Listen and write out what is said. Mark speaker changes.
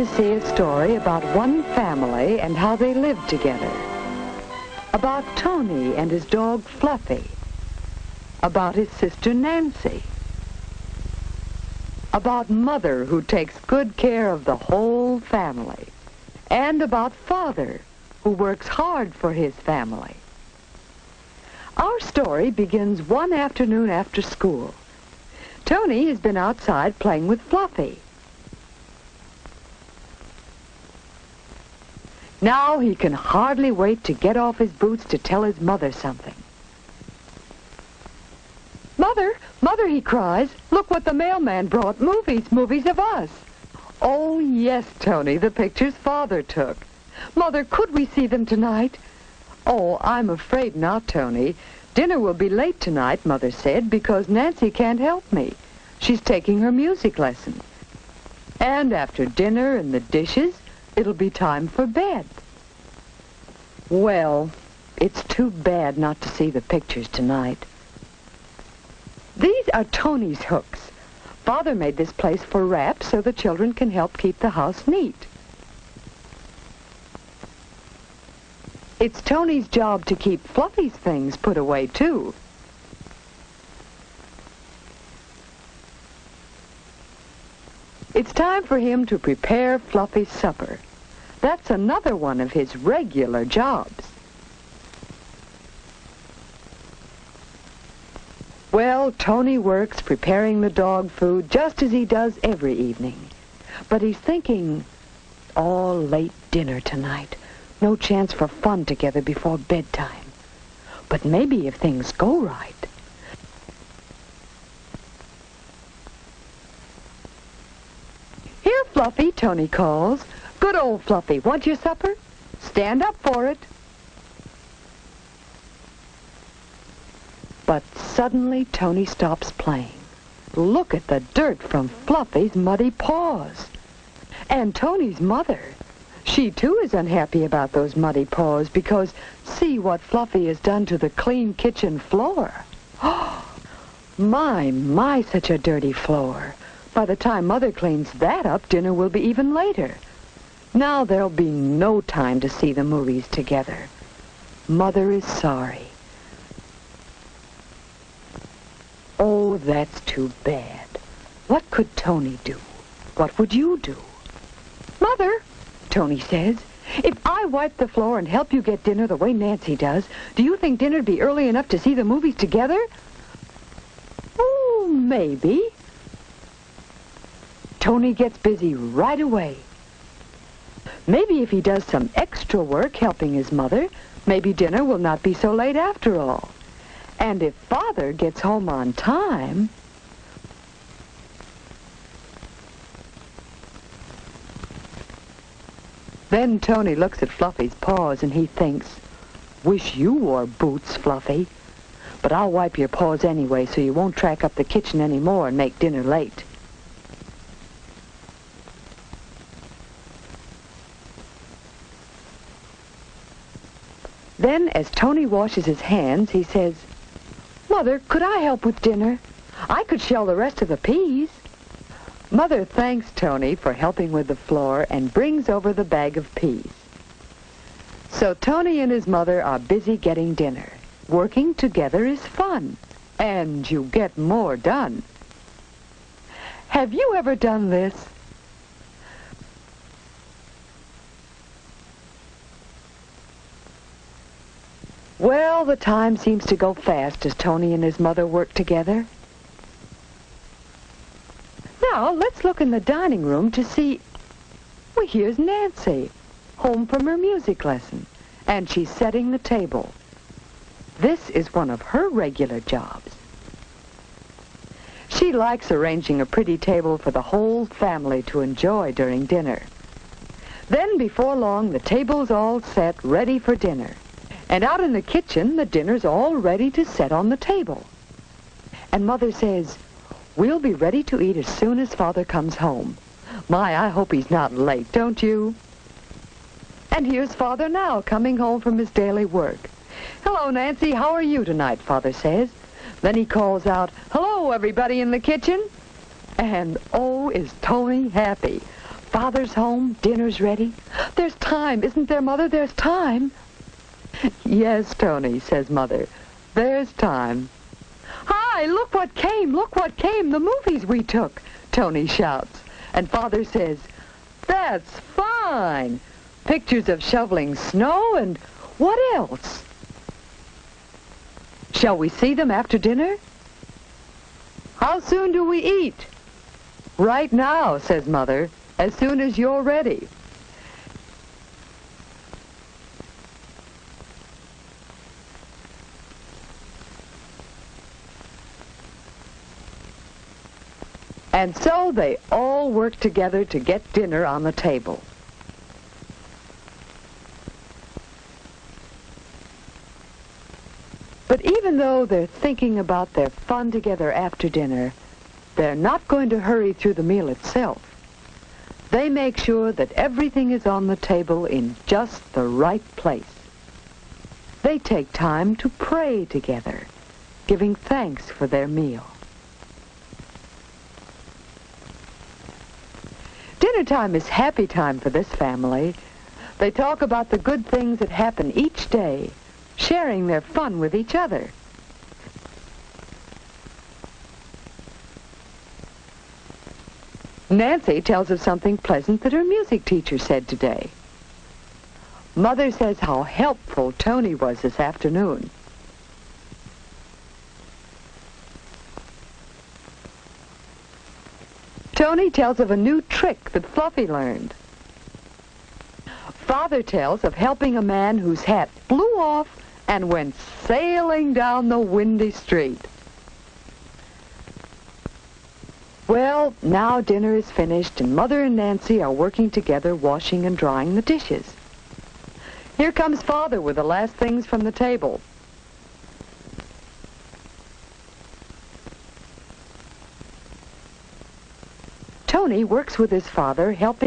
Speaker 1: to see a story about one family and how they lived together. About Tony and his dog Fluffy. About his sister Nancy. About Mother, who takes good care of the whole family. And about Father, who works hard for his family. Our story begins one afternoon after school. Tony has been outside playing with Fluffy. Now he can hardly wait to get off his boots to tell his mother something. "Mother, Mother," he cries, "look what the mailman brought. Movies of us." "Oh, yes, Tony, the pictures Father took. Mother, could we see them tonight?" "Oh, I'm afraid not, Tony. Dinner will be late tonight," Mother said, "because Nancy can't help me. She's taking her music lesson. And after dinner and the dishes, it'll be time for bed." Well, it's too bad not to see the pictures tonight. These are Tony's hooks. Father made this place for wraps so the children can help keep the house neat. It's Tony's job to keep Fluffy's things put away, too. It's time for him to prepare Fluffy's supper. That's another one of his regular jobs. Well, Tony works preparing the dog food just as he does every evening. But he's thinking, late dinner tonight. No chance for fun together before bedtime. But maybe if things go right. "Here, Fluffy," Tony calls. "Good old Fluffy, want your supper? Stand up for it." But suddenly Tony stops playing. Look at the dirt from Fluffy's muddy paws. And Tony's mother, she too is unhappy about those muddy paws because see what Fluffy has done to the clean kitchen floor. My, such a dirty floor. By the time Mother cleans that up, dinner will be even later. Now there'll be no time to see the movies together. Mother is sorry. Oh, that's too bad. What could Tony do? What would you do? "Mother," Tony says, "if I wipe the floor and help you get dinner the way Nancy does, do you think dinner'd be early enough to see the movies together?" "Oh, maybe." Tony gets busy right away. Maybe if he does some extra work helping his mother, maybe dinner will not be so late after all. And if Father gets home on time... Then Tony looks at Fluffy's paws and he thinks, "Wish you wore boots, Fluffy. But I'll wipe your paws anyway so you won't track up the kitchen anymore and make dinner late." Then, as Tony washes his hands, he says, "Mother, could I help with dinner? I could shell the rest of the peas." Mother thanks Tony for helping with the floor and brings over the bag of peas. So Tony and his mother are busy getting dinner. Working together is fun, and you get more done. Have you ever done this? Well, the time seems to go fast as Tony and his mother work together. Now, let's look in the dining room to see... Well, here's Nancy, home from her music lesson, and she's setting the table. This is one of her regular jobs. She likes arranging a pretty table for the whole family to enjoy during dinner. Then, before long, the table's all set, ready for dinner. And out in the kitchen, the dinner's all ready to set on the table. And Mother says, "We'll be ready to eat as soon as Father comes home." My, I hope he's not late, don't you? And here's Father now, coming home from his daily work. "Hello, Nancy, how are you tonight?" Father says. Then he calls out, "Hello, everybody in the kitchen." And oh, is Tony happy. Father's home, dinner's ready. There's time, isn't there, Mother? There's time. Yes, Tony, says Mother. There's time. Hi, look what came, the movies we took, Tony shouts. And Father says, that's fine. Pictures of shoveling snow and what else? Shall we see them after dinner? How soon do we eat? Right now, says Mother, as soon as you're ready. And so they all work together to get dinner on the table. But even though they're thinking about their fun together after dinner, they're not going to hurry through the meal itself. They make sure that everything is on the table in just the right place. They take time to pray together, giving thanks for their meal. Dinner time is happy time for this family. They talk about the good things that happen each day, sharing their fun with each other. Nancy tells of something pleasant that her music teacher said today. Mother says how helpful Tony was this afternoon. Tony tells of a new trick that Fluffy learned. Father tells of helping a man whose hat blew off and went sailing down the windy street. Well, now dinner is finished and Mother and Nancy are working together washing and drying the dishes. Here comes Father with the last things from the table. Tony works with his father, helping